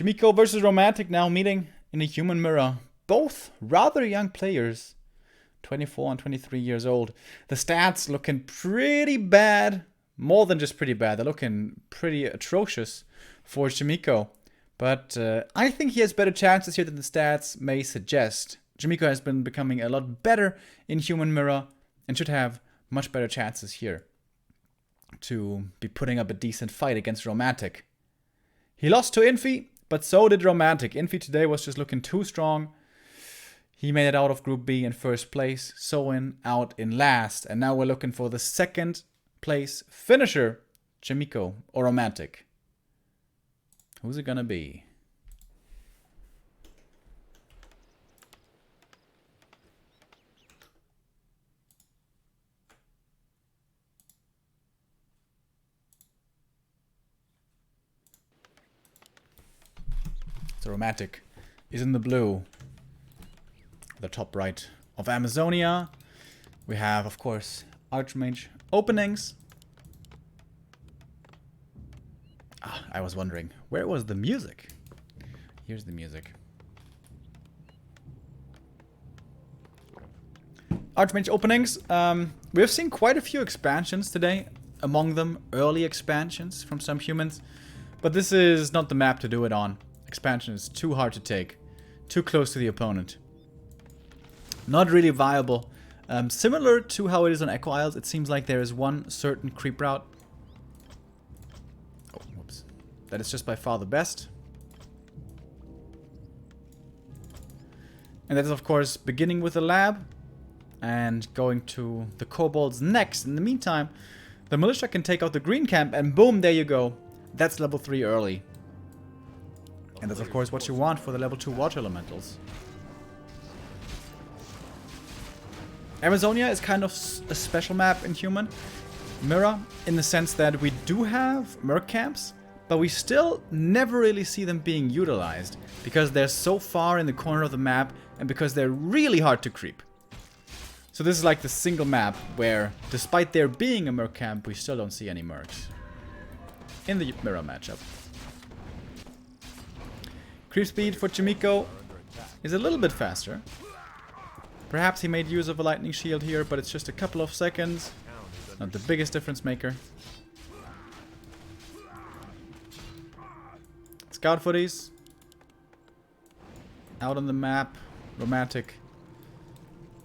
Chaemiko versus Romantic now meeting in a human mirror. Both rather young players, 24 and 23 years old. The stats looking pretty bad. More than just pretty bad. They're looking pretty atrocious for Chaemiko. But I think he has better chances here than the stats may suggest. Chaemiko has been becoming a lot better in human mirror and should have much better chances here to be putting up a decent fight against Romantic. He lost to Infi, but so did Romantic. Infi today was just looking too strong. He made it out of Group B in first place, Soin out in last. And now we're looking for the second place finisher, Chaemiko or Romantic. Who's it gonna be? So Romantic is in the blue. The top right of Amazonia. We have, of course, Archmage openings. I was wondering, where was the music? Here's the music. Archmage openings. We have seen quite a few expansions today. Among them, early expansions from some humans. But this is not the map to do it on. Expansion is too hard to take. Too close to the opponent. Not really viable. Similar to how it is on Echo Isles, it seems like there is one certain creep route. Oh, whoops. That is just by far the best. And that is, of course, beginning with the lab and going to the kobolds next. In the meantime, the militia can take out the green camp and boom, there you go. That's level 3 early. And that's, of course, what you want for the level 2 water elementals. Amazonia is kind of a special map in human mirror in the sense that we do have merc camps, but we still never really see them being utilized because they're so far in the corner of the map and because they're really hard to creep. So this is like the single map where, despite there being a merc camp, we still don't see any mercs in the mirror matchup. Creep speed for Chaemiko is a little bit faster. Perhaps he made use of a lightning shield here, but it's just a couple of seconds. Not the biggest difference maker. Scout footies. Out on the map. Romantic.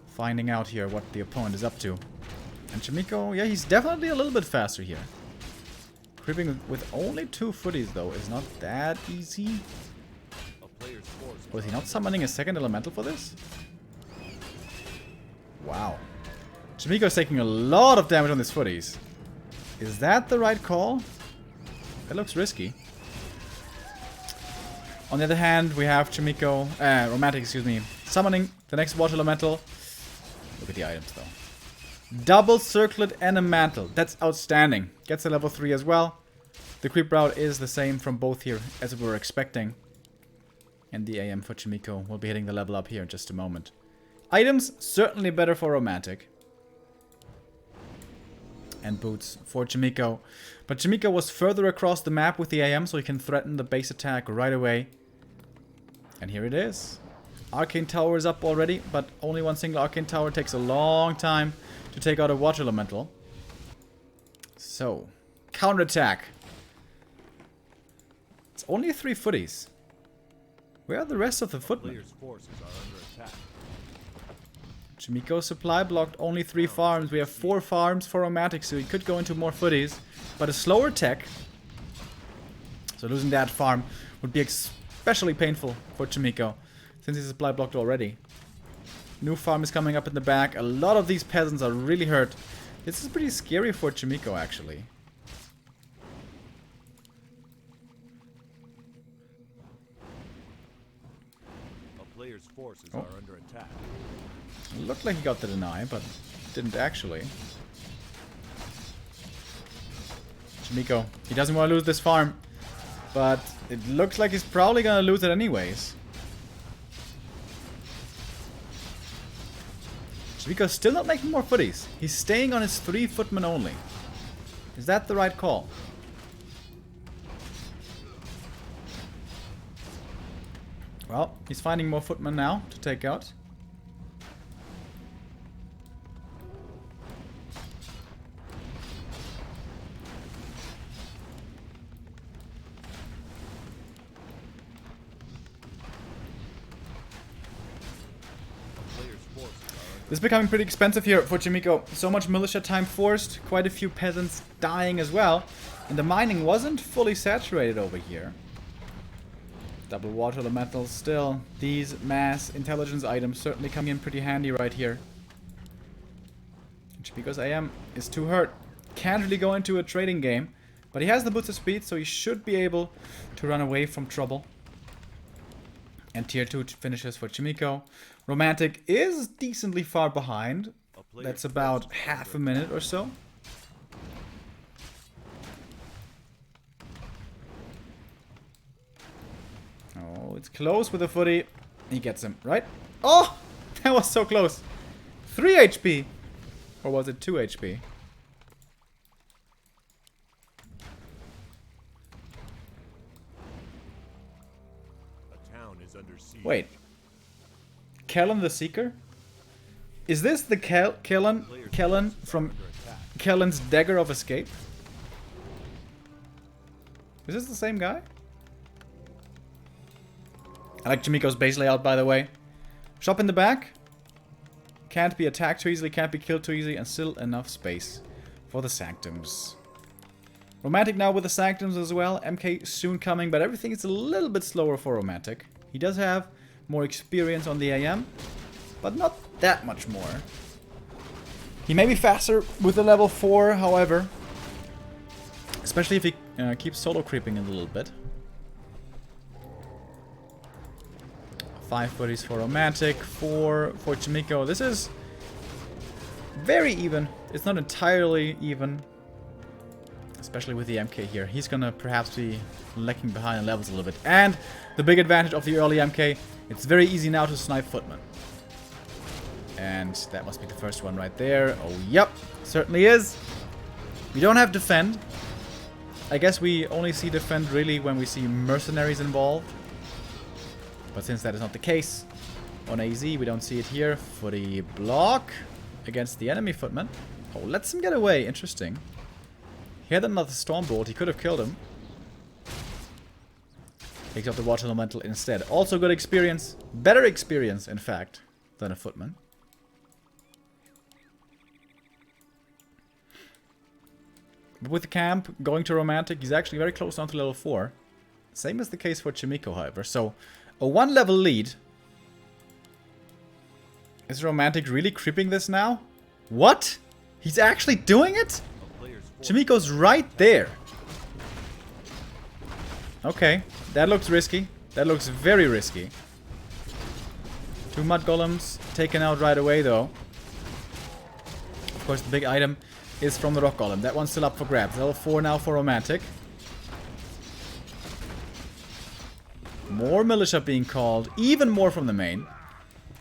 Finding out here what the opponent is up to. And Chaemiko, yeah, he's definitely a little bit faster here. Creeping with only 2 footies, though, is not that easy. Was he not summoning a second elemental for this? Wow. Chaemiko's taking a lot of damage on his footies. Is that the right call? That looks risky. On the other hand, we have Chaemiko, Romantic, excuse me, summoning the next water elemental. Look at the items though. Double circlet and a mantle. That's outstanding. Gets a level 3 as well. The creep route is the same from both here as we were expecting. And the AM for Chaemiko will be hitting the level up here in just a moment. Items, certainly better for Romantic. And boots for Chaemiko. But Chaemiko was further across the map with the AM, so he can threaten the base attack right away. And here it is. Arcane Tower is up already, but only one single Arcane Tower takes a long time to take out a water elemental. So, counterattack. It's only 3 footies. Where are the rest of the footmen? Chaemiko's supply blocked only 3 farms. We have 4 farms for Romantic, so he could go into more footies. But a slower tech, so losing that farm, would be especially painful for Chaemiko, since he's supply blocked already. New farm is coming up in the back. A lot of these peasants are really hurt. This is pretty scary for Chaemiko, actually. A player's forces are under attack. Looked like he got the deny, but didn't actually. Chaemiko, he doesn't want to lose this farm, but it looks like he's probably gonna lose it anyways. Chaemiko's still not making more footies. He's staying on his 3 footmen only. Is that the right call? Well, he's finding more footmen now to take out. This is becoming pretty expensive here for Chaemiko. So much militia time forced, quite a few peasants dying as well. And the mining wasn't fully saturated over here. Double water elementals still. These mass intelligence items certainly come in pretty handy right here. Chaemiko's AM is too hurt. Can't really go into a trading game. But he has the boots of speed, so he should be able to run away from trouble. And tier 2 finishes for Chaemiko. Romantic is decently far behind. That's about half a minute or so. Oh, it's close with a footy. He gets him, right? Oh! That was so close. 3 HP. Or was it 2 HP? Wait. Kellen the Seeker? Is this the Kellen from Kellen's Dagger of Escape? Is this the same guy? I like Chaemiko's base layout, by the way. Shop in the back. Can't be attacked too easily, can't be killed too easily, and still enough space for the Sanctums. Romantic now with the Sanctums as well. MK soon coming, but everything is a little bit slower for Romantic. He does have more experience on the AM, but not that much more. He may be faster with the level 4, however. Especially if he keeps solo creeping a little bit. 5 footies for Romantic, 4 for Chaemiko. This is very even. It's not entirely even. Especially with the MK here. He's gonna perhaps be lagging behind in levels a little bit. And the big advantage of the early MK, it's very easy now to snipe footmen. And that must be the first one right there. Oh, yep. Certainly is. We don't have defend. I guess we only see defend really when we see mercenaries involved. But since that is not the case, on AZ we don't see it here. For the block against the enemy footman. Oh, lets him get away. Interesting. He had another Stormbolt. He could have killed him. Takes out the Water Elemental instead. Also good experience. Better experience, in fact, than a footman. But with the camp going to Romantic, he's actually very close down to level 4. Same as the case for Chaemiko, however. So, a 1 level lead. Is Romantic really creeping this now? What? He's actually doing it? Chaemiko's right there. Okay, that looks risky. That looks very risky. 2 mud golems taken out right away, though. Of course, the big item is from the rock golem. That one's still up for grabs. Level 4 now for Romantic. More militia being called. Even more from the main.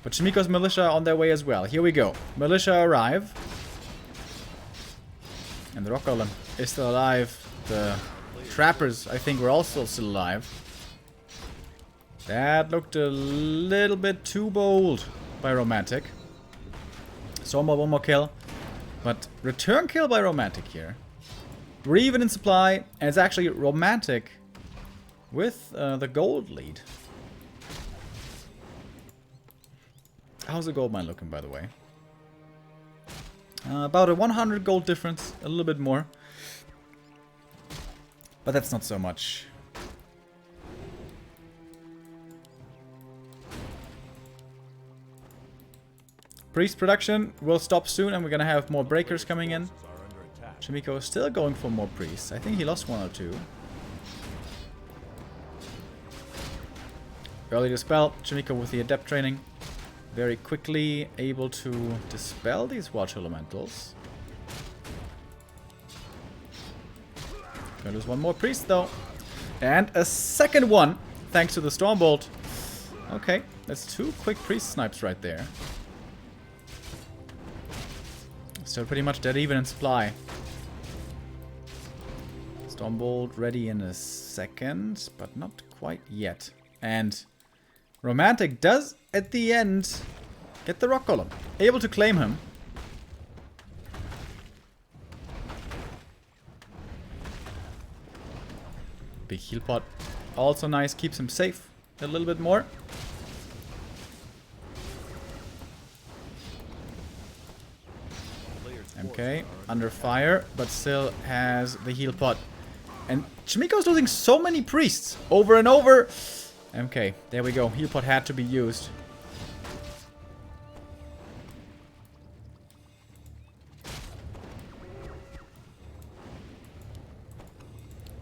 But Chaemiko's militia on their way as well. Here we go. Militia arrive. And the rock golem is still alive. The trappers, I think, were also still alive. That looked a little bit too bold by Romantic. So one more kill. But return kill by Romantic here. We're even in supply. And it's actually Romantic with the gold lead. How's the gold mine looking, by the way? About a 100 gold difference. A little bit more. But that's not so much. Priest production will stop soon, and we're gonna have more breakers coming in. Chaemiko is still going for more priests. I think he lost 1 or 2. Early dispel. Chaemiko with the adept training. Very quickly able to dispel these water elementals. Gonna lose 1 more priest though. And a second one, thanks to the Stormbolt. Okay, that's 2 quick priest snipes right there. Still pretty much dead even in supply. Stormbolt ready in a second, but not quite yet. And Romantic does, at the end, get the rock golem. Able to claim him. Big heal pot. Also nice. Keeps him safe a little bit more. MK under fire, but still has the heal pot. And Chaemiko's losing so many priests over and over. MK, there we go. Heal pot had to be used.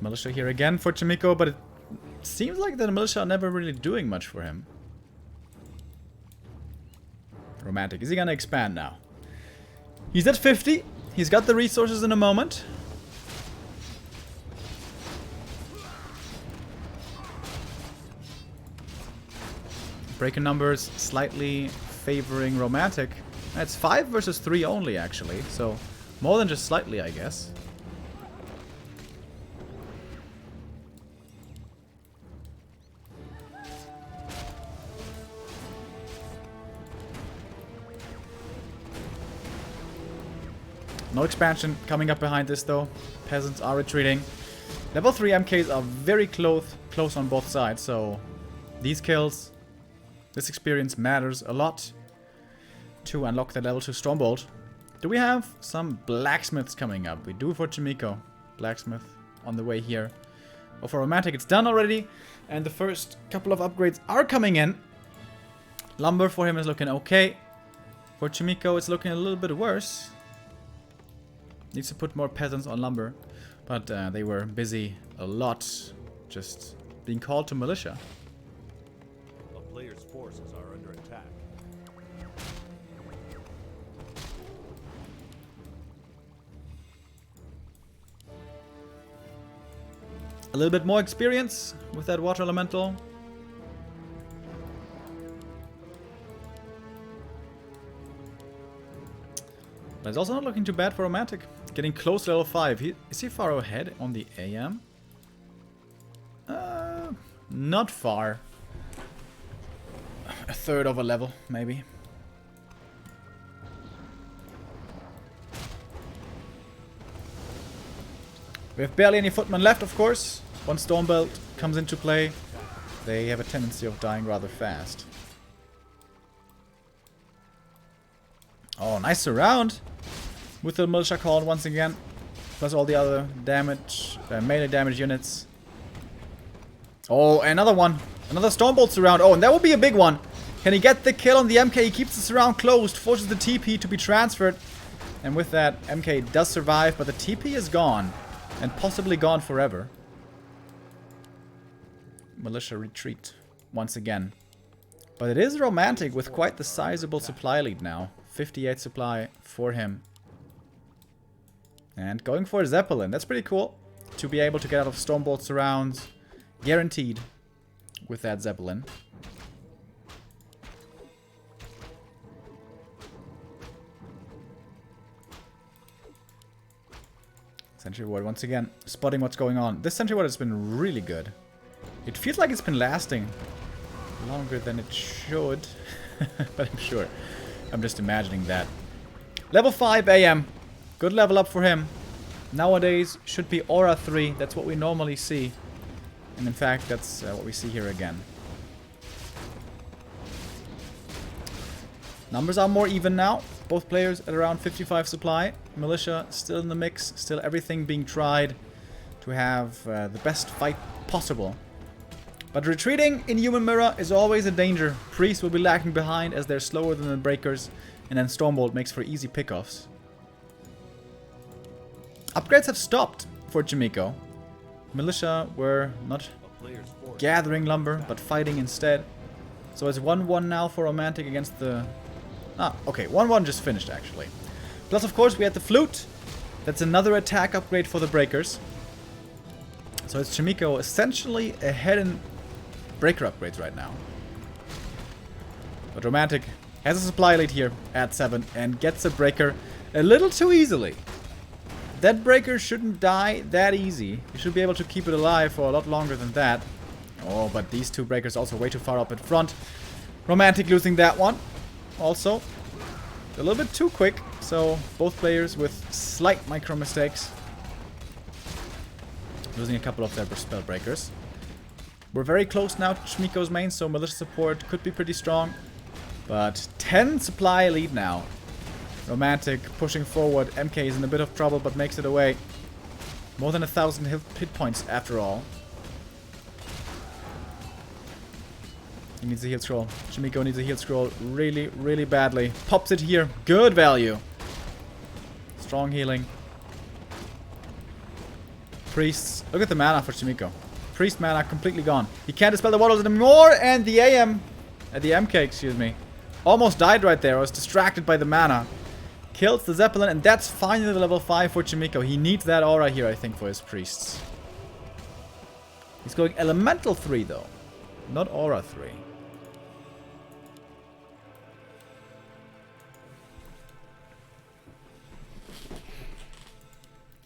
Militia here again for Chaemiko, but it seems like the militia are never really doing much for him. Romantic. Is he gonna expand now? He's at 50. He's got the resources in a moment. Breaker numbers slightly favoring Romantic. It's 5 versus 3 only, actually. So, more than just slightly, I guess. No expansion coming up behind this, though. Peasants are retreating. Level 3 MKs are very close on both sides, so these kills, this experience matters a lot to unlock the level 2 Stormbolt. Do we have some blacksmiths coming up? We do for Chaemiko. Blacksmith on the way here. Oh, for Romantic, it's done already, and the first couple of upgrades are coming in. Lumber for him is looking okay. For Chaemiko, it's looking a little bit worse. Needs to put more peasants on lumber, but they were busy a lot, just being called to militia. A player's forces are under attack. A little bit more experience with that water elemental. But it's also not looking too bad for Romantic. Getting close to level 5. Is he far ahead on the AM? Not far. A third of a level, maybe. We have barely any footmen left, of course. Once Stormbolt comes into play, they have a tendency of dying rather fast. Oh, nice surround with the militia call once again, plus all the other damage, melee damage units. Oh, another one, another Stormbolt surround. Oh, and that will be a big one. Can he get the kill on the MK? He keeps the surround closed, forces the TP to be transferred, and with that, MK does survive, but the TP is gone, and possibly gone forever. Militia retreat once again, but it is Romantic with quite the sizable supply lead now. 58 supply for him. And going for a Zeppelin. That's pretty cool. To be able to get out of Stormbolt surrounds. Guaranteed with that Zeppelin. Sentry Ward once again. Spotting what's going on. This Sentry Ward has been really good. It feels like it's been lasting longer than it should. But I'm sure. I'm just imagining that. Level 5 AM. Good level up for him. Nowadays should be Aura 3. That's what we normally see. And in fact, that's what we see here again. Numbers are more even now. Both players at around 55 supply. Militia still in the mix. Still everything being tried to have the best fight possible. But retreating in Human Mirror is always a danger. Priests will be lagging behind as they're slower than the Breakers. And then Stormbolt makes for easy pickoffs. Upgrades have stopped for Chaemiko. Militia were not gathering lumber, but fighting instead. So it's 1-1 now for Romantic against the... Ah, okay, 1-1 just finished, actually. Plus, of course, we had the Flute. That's another attack upgrade for the Breakers. So it's Chaemiko essentially ahead in Breaker upgrades right now. But Romantic has a supply lead here at 7 and gets a Breaker a little too easily. That Breaker shouldn't die that easy. You should be able to keep it alive for a lot longer than that. Oh, but these two breakers also way too far up in front. Romantic losing that one. Also, a little bit too quick. So, both players with slight micro mistakes. Losing a couple of their spell breakers. We're very close now to Chaemiko's main, so militia support could be pretty strong. But 10 supply lead now. Romantic pushing forward. MK is in a bit of trouble, but makes it away. More than 1,000 hit points after all. He needs a heal scroll. Chaemiko needs a heal scroll really, really badly. Pops it here. Good value. Strong healing. Priests. Look at the mana for Chaemiko. Priest mana completely gone. He can't dispel the waters anymore, and the the MK, excuse me, almost died right there. I was distracted by the mana. Kills the Zeppelin, and that's finally the level 5 for Chaemiko. He needs that aura here, I think, for his priests. He's going Elemental 3, though. Not Aura 3.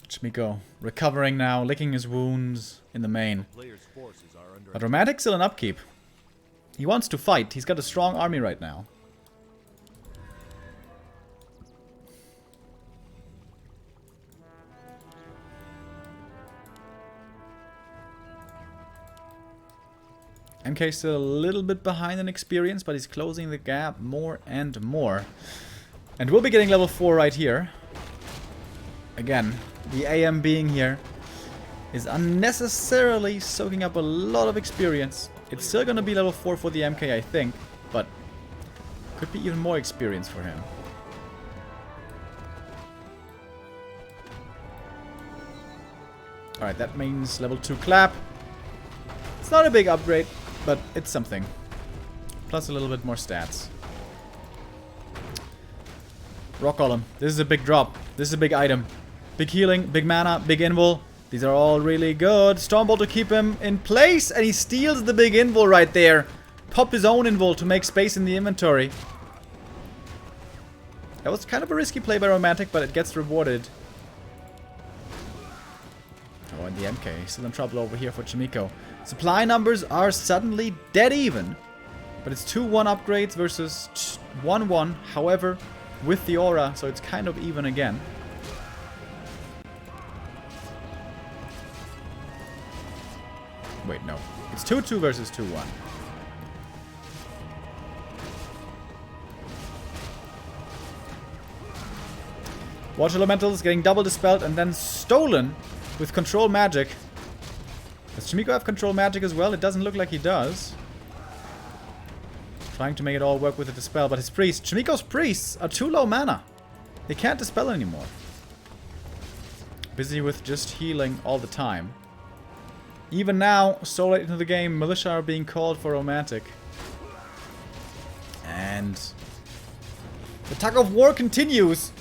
Chaemiko recovering now, licking his wounds in the main. But Romantic's still in upkeep. He wants to fight. He's got a strong army right now. MK still a little bit behind in experience, but he's closing the gap more and more. And we'll be getting level 4 right here. Again, the AM being here is unnecessarily soaking up a lot of experience. It's still going to be level 4 for the MK, I think, but could be even more experience for him. Alright, that means level 2 clap. It's not a big upgrade, but it's something. Plus a little bit more stats. Rock Golem. This is a big drop. This is a big item. Big healing, big mana, big invul. These are all really good. Stormbolt to keep him in place, and he steals the big invul right there. Pop his own invul to make space in the inventory. That was kind of a risky play by Romantic, but it gets rewarded. Oh, and the MK still in trouble over here for Chaemiko. Supply numbers are suddenly dead even. But it's 2-1 upgrades versus 1-1. However, with the aura, so it's kind of even again. Wait, no. It's 2-2 versus 2-1. Water Elementals getting double dispelled and then stolen with control magic. Does Chaemiko have control magic as well? It doesn't look like he does. Trying to make it all work with the dispel, but his priests, Chaemiko's priests, are too low mana. They can't dispel anymore. Busy with just healing all the time. Even now, so late into the game, militia are being called for Romantic. And the tug of war continues.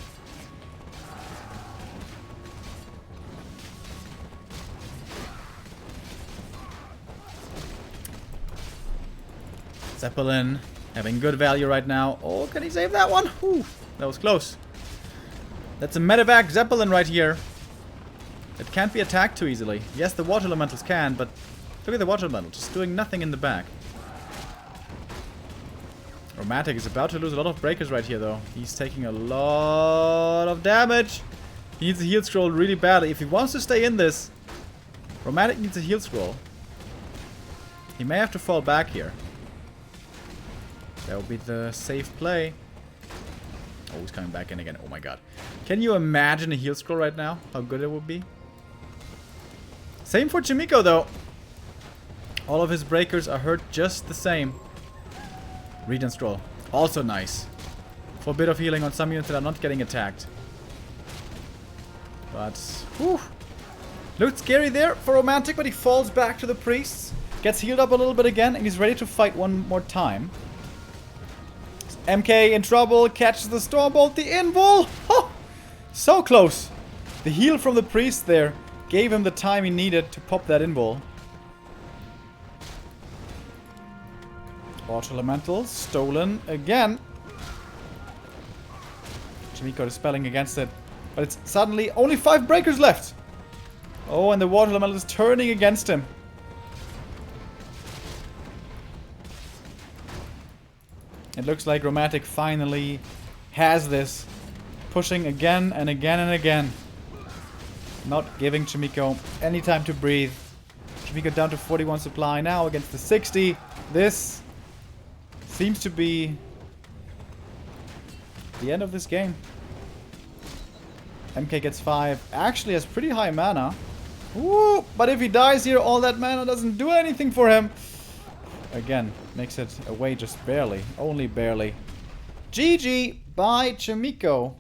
Zeppelin having good value right now. Oh, can he save that one? Whew, that was close. That's a medevac Zeppelin right here. It can't be attacked too easily. Yes, the water elementals can, but look at the water elemental, just doing nothing in the back. Romantic is about to lose a lot of breakers right here, though. He's taking a lot of damage. He needs a heal scroll really badly. If he wants to stay in this, Romantic needs a heal scroll. He may have to fall back here. That would be the safe play. Oh, he's coming back in again. Oh my god. Can you imagine a heal scroll right now? How good it would be? Same for Chaemiko, though. All of his breakers are hurt just the same. Regen scroll. Also nice. For a bit of healing on some units that are not getting attacked. But, whew. Looked scary there for Romantic, but he falls back to the priests. Gets healed up a little bit again, and he's ready to fight one more time. MK in trouble, catches the Stormbolt, the invul! Oh, so close! The heal from the priest there gave him the time he needed to pop that invul. Water Elementals, stolen again. Chaemiko dispelling against it. But it's suddenly only 5 breakers left! Oh, and the Water Elemental is turning against him. It looks like Romantic finally has this. Pushing again and again and again. Not giving Chaemiko any time to breathe. Chaemiko down to 41 supply now against the 60. This seems to be the end of this game. MK gets 5. Actually has pretty high mana. Woo! But if he dies here, all that mana doesn't do anything for him. Again, makes it away just barely. Only barely. GG by Chaemiko.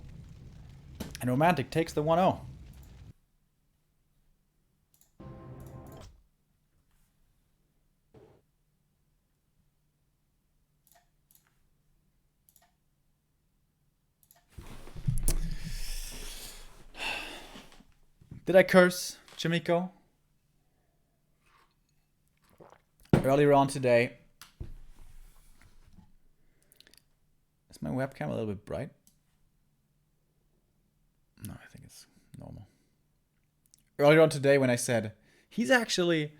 And Romantic takes the 1-0. Did I curse Chaemiko? Earlier on today. Is my webcam a little bit bright? No, I think it's normal. Earlier on today when I said, he's actually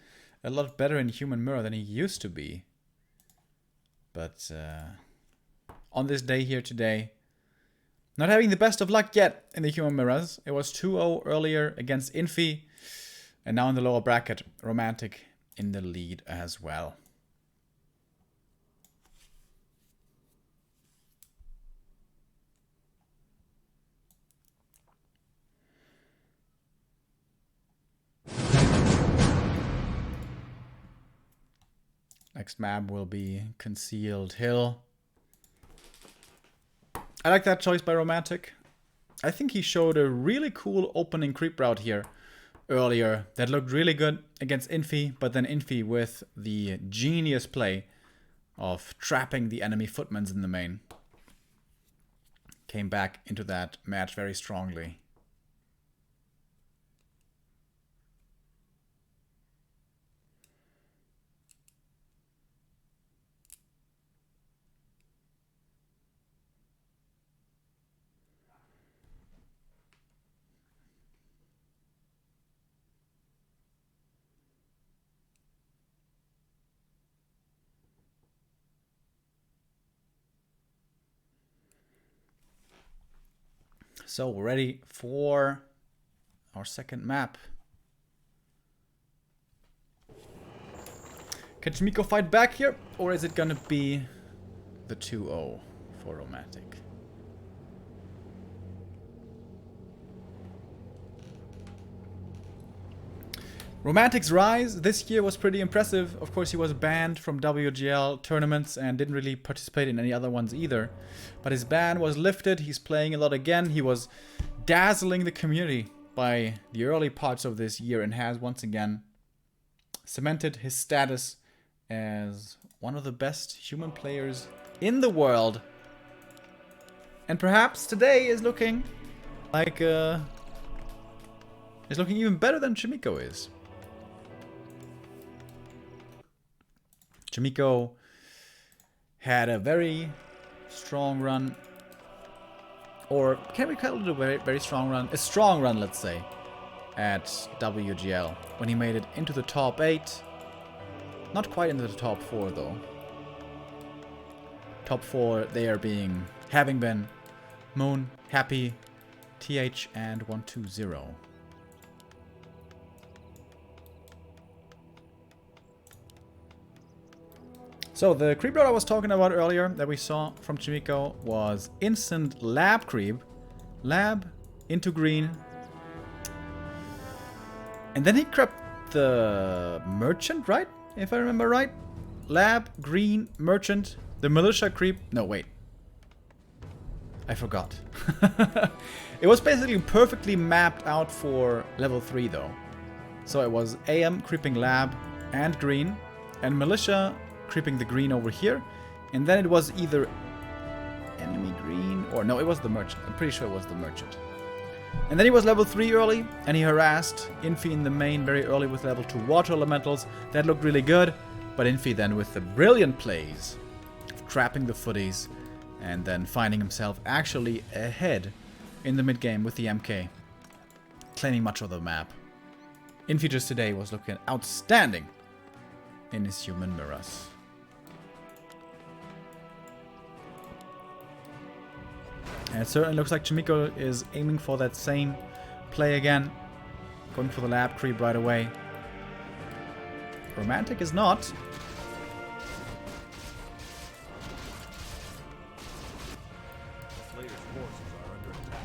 a lot better in Human Mirror than he used to be. But on this day here today, not having the best of luck yet in the Human Mirrors. It was 2-0 earlier against Infi. And now in the lower bracket, Romantic in the lead as well. Next map will be Concealed Hill. I like that choice by Romantic. I think he showed a really cool opening creep route here earlier that looked really good against Infi, but then Infi with the genius play of trapping the enemy footmans in the main came back into that match very strongly. So we're ready for our second map. Can Chaemiko fight back here? Or is it gonna be the 2-0 for Romantic? Romantic's rise this year was pretty impressive. Of course, he was banned from WGL tournaments and didn't really participate in any other ones either. But his ban was lifted. He's playing a lot again. He was dazzling the community by the early parts of this year and has once again cemented his status as one of the best human players in the world. And perhaps today is looking like is looking even better than Chaemiko is. Chaemiko had a very strong run, or can we call it a very, very strong run? A strong run, let's say, at WGL when he made it into the top 8. Not quite into the top 4 though. Top 4 there having been Moon, Happy, TH, and 120. So the creep route I was talking about earlier that we saw from Chaemiko was instant lab creep. Lab into green. And then he crept the merchant, right? If I remember right. Lab, green, merchant, the militia creep. No, wait. I forgot. It was basically perfectly mapped out for level 3 though. So it was AM creeping lab and green, and militia creeping the green over here, and then it was either enemy green or no, it was the merchant. I'm pretty sure it was the merchant. And then he was level 3 early, and he harassed Infi in the main very early with level 2 water elementals. That looked really good, but Infi then with the brilliant plays of trapping the footies and then finding himself actually ahead in the mid game with the MK, claiming much of the map. Infi just today was looking outstanding in his human mirrors. And it certainly looks like Chaemiko is aiming for that same play again. Going for the lab creep right away. Romantic is not. Player's forces are under attack.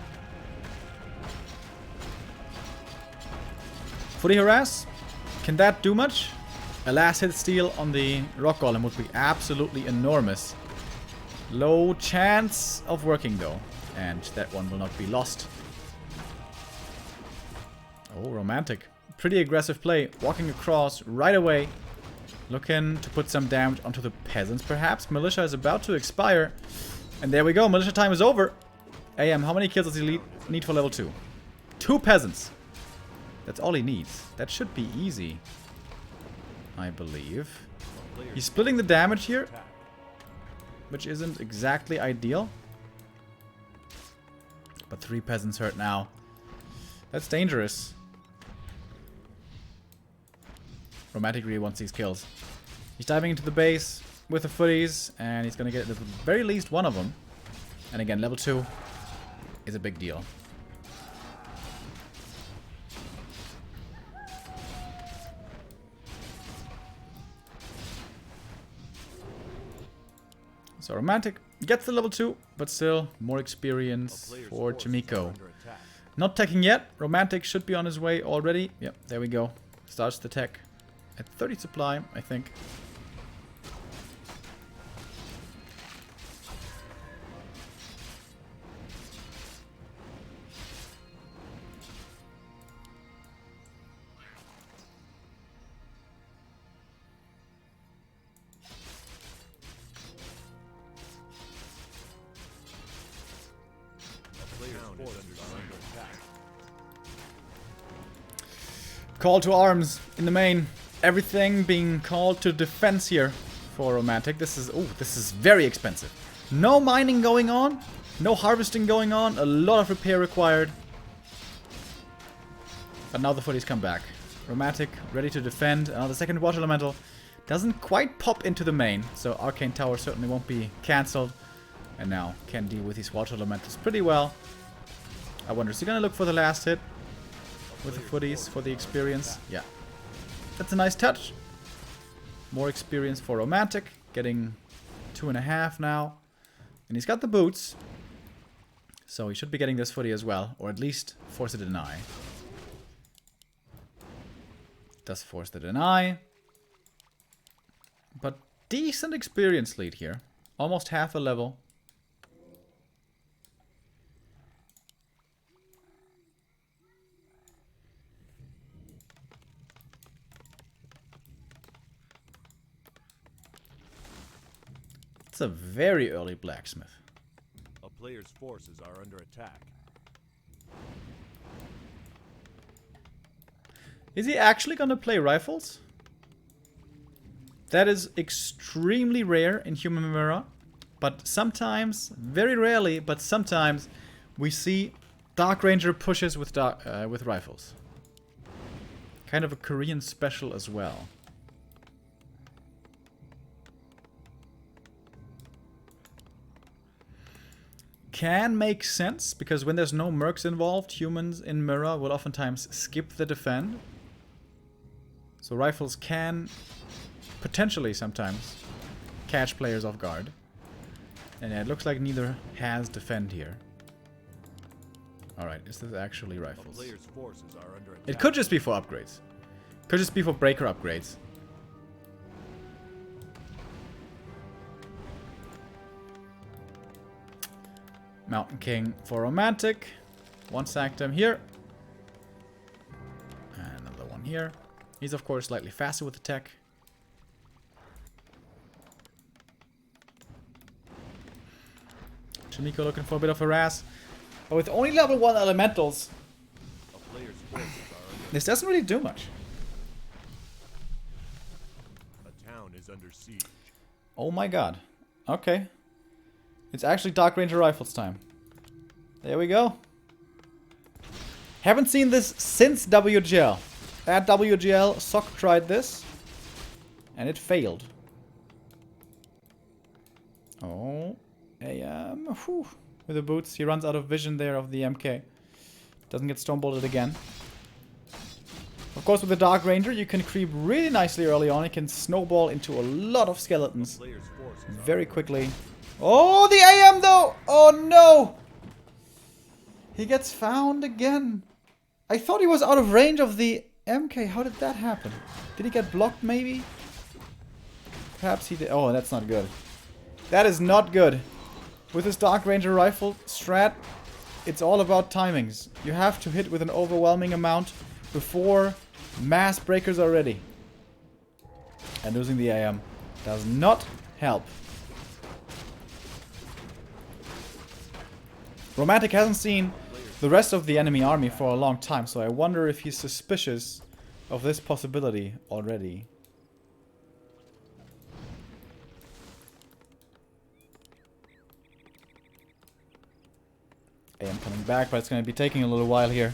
Footy harass. Can that do much? A last hit steal on the rock golem would be absolutely enormous. Low chance of working though. And that one will not be lost. Oh, romantic. Pretty aggressive play. Walking across right away. Looking to put some damage onto the peasants perhaps. Militia is about to expire. And there we go. Militia time is over. AM, how many kills does he need for level 2? 2 peasants. That's all he needs. That should be easy, I believe. He's splitting the damage here, which isn't exactly ideal. But 3 peasants hurt now. That's dangerous. Romantic really wants these kills. He's diving into the base with the footies, and he's going to get at the very least one of them. And again, level 2 is a big deal. So Romantic gets the level 2, but still more experience for Chaemiko. Not teching yet. Romantic should be on his way already. Yep, there we go. Starts the tech at 30 supply, I think. Call to arms in the main. Everything being called to defense here for Romantic. This is very expensive. No mining going on, no harvesting going on, a lot of repair required. But now the footies come back. Romantic ready to defend. The second water elemental doesn't quite pop into the main, so Arcane Tower certainly won't be cancelled. And now can deal with these water elementals pretty well. I wonder, is he gonna look for the last hit with the footies for the experience? Yeah. That's a nice touch. More experience for Romantic. Getting 2.5 now. And he's got the boots. So he should be getting this footy as well. Or at least force a deny. Does force the deny. But decent experience lead here. Almost half a level. It's a very early blacksmith. A player's forces are under attack. Is he actually gonna play rifles? That is extremely rare in Human Mirror. But sometimes, very rarely, but sometimes we see Dark Ranger pushes with rifles. Kind of a Korean special as well. Can make sense, because when there's no mercs involved, humans in Mirror will oftentimes skip the defend. So rifles can potentially sometimes catch players off guard. And it looks like neither has defend here. Alright, is this actually rifles? A player's forces are under attack. It could just be for upgrades. Could just be for breaker upgrades. Mountain King for Romantic. One Sanctum here. And another one here. He's of course slightly faster with the tech. Chaemiko looking for a bit of harass. But with only level 1 elementals, A player's forces are under this doesn't really do much. A town is under siege. Oh my god. Okay. It's actually Dark Ranger Rifles time. There we go. Haven't seen this since WGL. At WGL, Sock tried this. And it failed. Oh. With with the boots. He runs out of vision there of the MK. Doesn't get stonebolted again. Of course, with the Dark Ranger, you can creep really nicely early on. You can snowball into a lot of skeletons very quickly. Oh, the AM though! Oh no! He gets found again. I thought he was out of range of the MK. How did that happen? Did he get blocked maybe? Perhaps he did. Oh, that's not good. That is not good. With this Dark Ranger rifle strat, it's all about timings. You have to hit with an overwhelming amount before mass breakers are ready. And losing the AM does not help. Romantic hasn't seen the rest of the enemy army for a long time, so I wonder if he's suspicious of this possibility already. AM coming back, but it's going to be taking a little while here.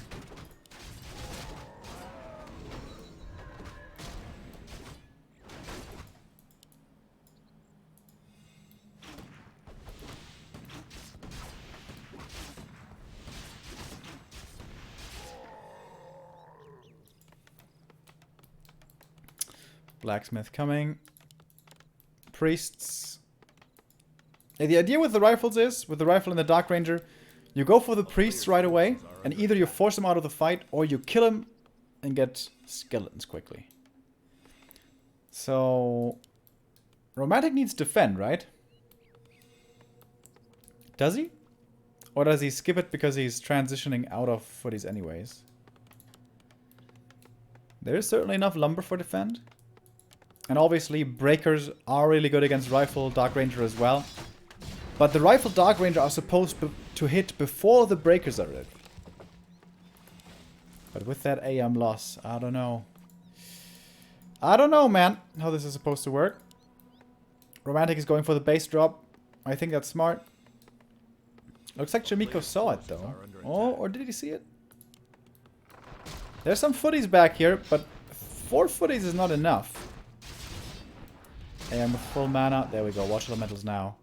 Blacksmith coming. Priests. Yeah, the idea with the rifles is, with the rifle and the Dark Ranger, you go for the priests right away, and either you force them out of the fight, or you kill them and get skeletons quickly. So, Romantic needs defend, right? Does he? Or does he skip it because he's transitioning out of footies anyways? There is certainly enough lumber for defend. And obviously, breakers are really good against rifle Dark Ranger as well. But the rifle Dark Ranger are supposed to hit before the breakers are ready. But with that AM loss, I don't know. I don't know, man, how this is supposed to work. Romantic is going for the base drop. I think that's smart. Looks like Chaemiko saw it, though. Oh, or did he see it? There's some footies back here, but 4 footies is not enough. AM with full mana. There we go. Watch elementals now.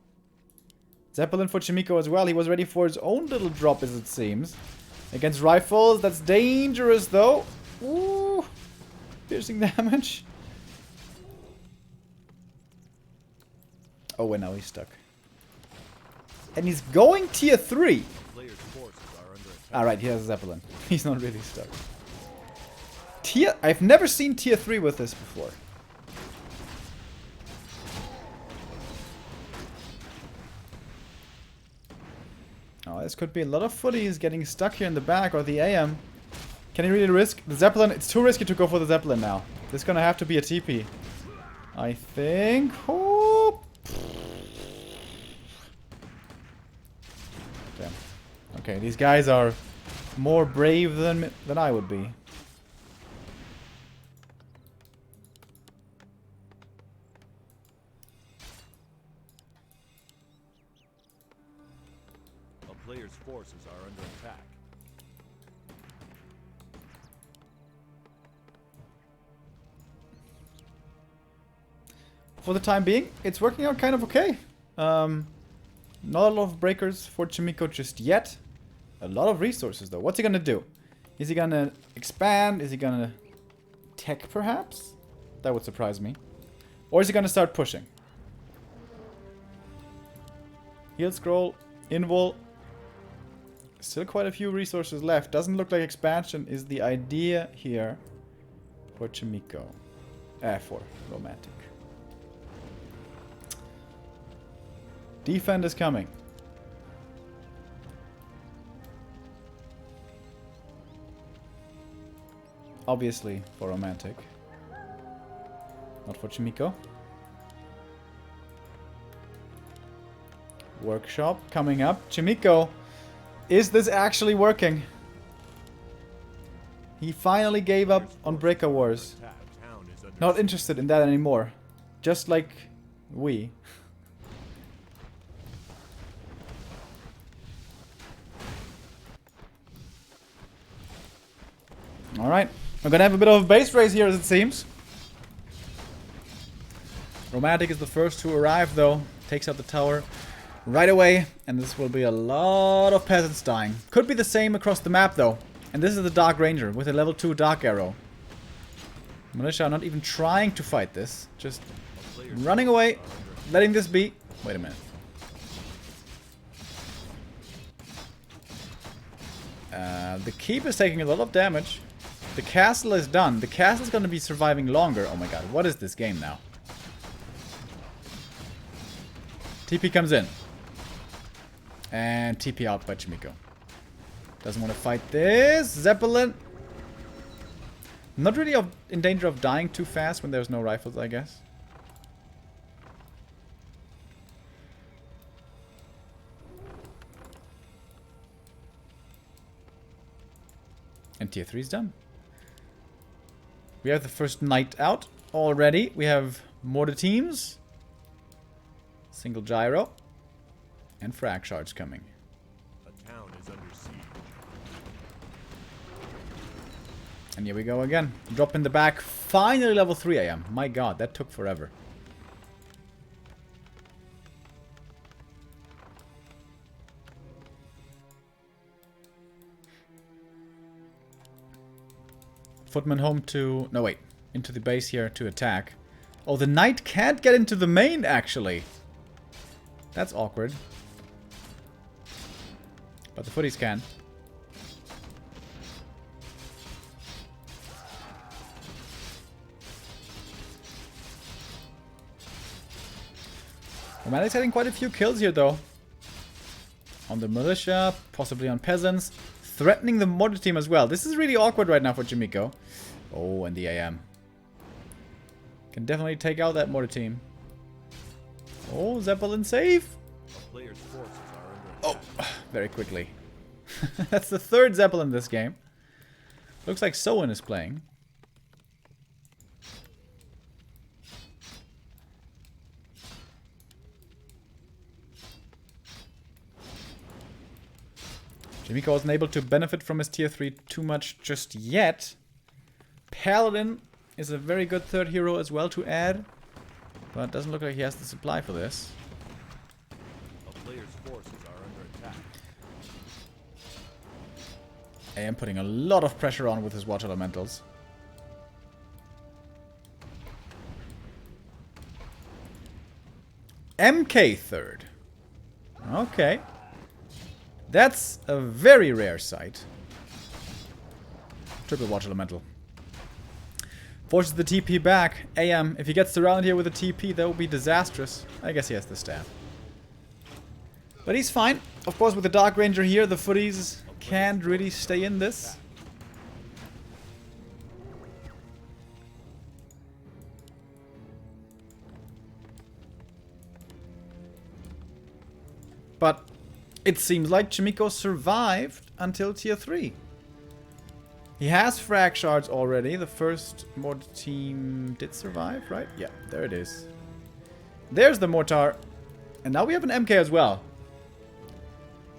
Zeppelin for Chaemiko as well. He was ready for his own little drop, as it seems. Against rifles. That's dangerous, though. Ooh. Piercing damage. Oh, and now he's stuck. And he's going tier 3. Alright, he has a Zeppelin. He's not really stuck. I've never seen tier 3 with this before. Oh, this could be a lot of footies getting stuck here in the back, or the AM. Can he really risk the Zeppelin? It's too risky to go for the Zeppelin now. This is gonna have to be a TP. I think. Oh. Damn. Okay, these guys are more brave than I would be. Player's forces are under attack. For the time being, it's working out kind of okay. Not a lot of breakers for Chaemiko just yet. A lot of resources though. What's he gonna do? Is he gonna expand? Is he gonna tech perhaps? That would surprise me. Or is he gonna start pushing? Heal scroll, invul. Still quite a few resources left. Doesn't look like expansion is the idea here for Chaemiko. For Romantic. Defend is coming. Obviously for Romantic. Not for Chaemiko. Workshop coming up. Chaemiko. Is this actually working? He finally gave up on Breaker Wars. Not interested in that anymore. Just like we. Alright. I'm gonna have a bit of a base race here, as it seems. Romantic is the first to arrive, though. Takes out the tower. right away, and this will be a lot of peasants dying. Could be the same across the map though. And this is the Dark Ranger with a level 2 Dark Arrow. Militia are not even trying to fight this. Just running away, letting this be. Wait a minute. The keep is taking a lot of damage. The castle is done. The castle is going to be surviving longer. Oh my god, what is this game now? TP comes in. And TP out by Chaemiko. Doesn't want to fight this. Zeppelin. Not really in danger of dying too fast when there's no rifles, I guess. And tier 3 is done. We have the first knight out already. We have mortar teams. Single gyro. And frag shards coming. A town is under siege. And here we go again. Drop in the back. Finally level 3 I am. My god, that took forever. Footman home to... No, wait. Into the base here to attack. Oh, the knight can't get into the main, actually. That's awkward. But the footies can. Romantic's having quite a few kills here, though. On the militia, possibly on peasants. Threatening the mortar team as well. This is really awkward right now for Chaemiko. Oh, and the AM. Can definitely take out that mortar team. Oh, Zeppelin safe. A player's forces are under attack. Oh, very quickly. That's the third Zeppelin this game. Looks like Soen is playing. Chaemiko wasn't able to benefit from his tier 3 too much just yet. Paladin is a very good third hero as well to add. But it doesn't look like he has the supply for this. A player's forces are under attack. AM putting a lot of pressure on with his water elementals. MK third. Okay. That's a very rare sight. Triple water elemental. Forces the TP back. AM, if he gets around here with a TP, that would be disastrous. I guess he has the staff. But he's fine. Of course, with the Dark Ranger here, the footies can't really stay in this. But it seems like Chaemiko survived until tier 3. He has frag shards already. The first mortar team did survive, right? Yeah, there it is. There's the mortar. And now we have an MK as well.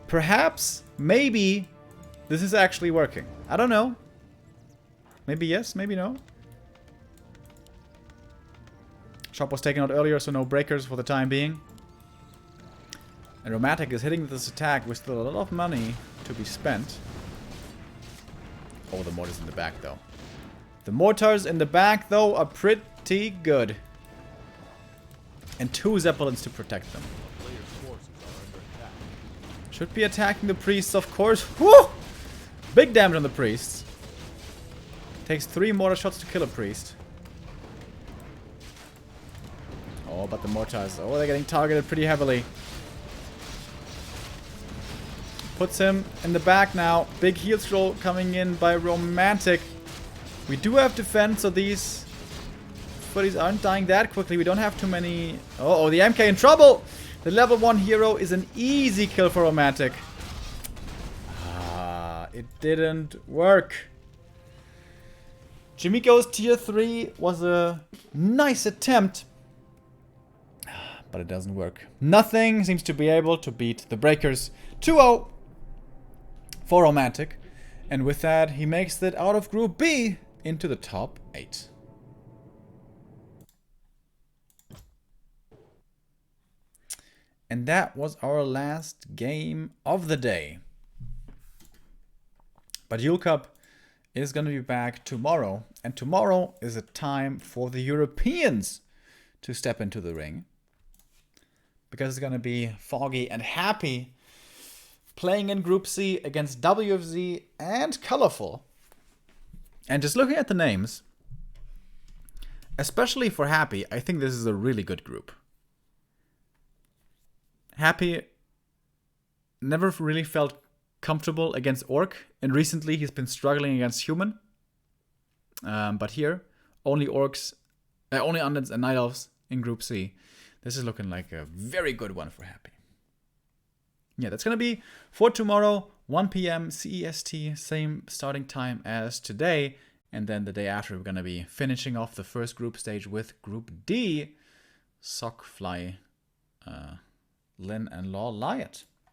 Perhaps, maybe, this is actually working. I don't know. Maybe yes, maybe no. Shop was taken out earlier, so no breakers for the time being. And Romantic is hitting this attack with still a lot of money to be spent. Oh, the mortars in the back, though. The mortars in the back, though, are pretty good. And 2 Zeppelins to protect them. A player's forces are under attack. Should be attacking the priests, of course. Woo! Big damage on the priests. Takes 3 mortar shots to kill a priest. Oh, but the mortars. Oh, they're getting targeted pretty heavily. Puts him in the back now. Big heal scroll coming in by Romantic. We do have defense, so these footies aren't dying that quickly. We don't have too many... Oh, the MK in trouble! The level 1 hero is an easy kill for Romantic. Ah, it didn't work. Chaemiko's tier 3 was a nice attempt. But it doesn't work. Nothing seems to be able to beat the Breakers. 2-0 for Romantic. And with that, he makes it out of Group B into the top 8. And that was our last game of the day. But Yule Cup is going to be back tomorrow. And tomorrow is a time for the Europeans to step into the ring. Because it's going to be Foggy and Happy playing in Group C against WFZ and Colorful. And just looking at the names, especially for Happy, I think this is a really good group. Happy never really felt comfortable against Orc, and recently he's been struggling against Human. But here, only Orcs, only Undeads and Night Elves in Group C. This is looking like a very good one for Happy. Yeah, that's going to be for tomorrow, 1 p.m. CEST, same starting time as today. And then the day after, we're going to be finishing off the first group stage with Group D, Sockfly, Lynn, and Law Lyot.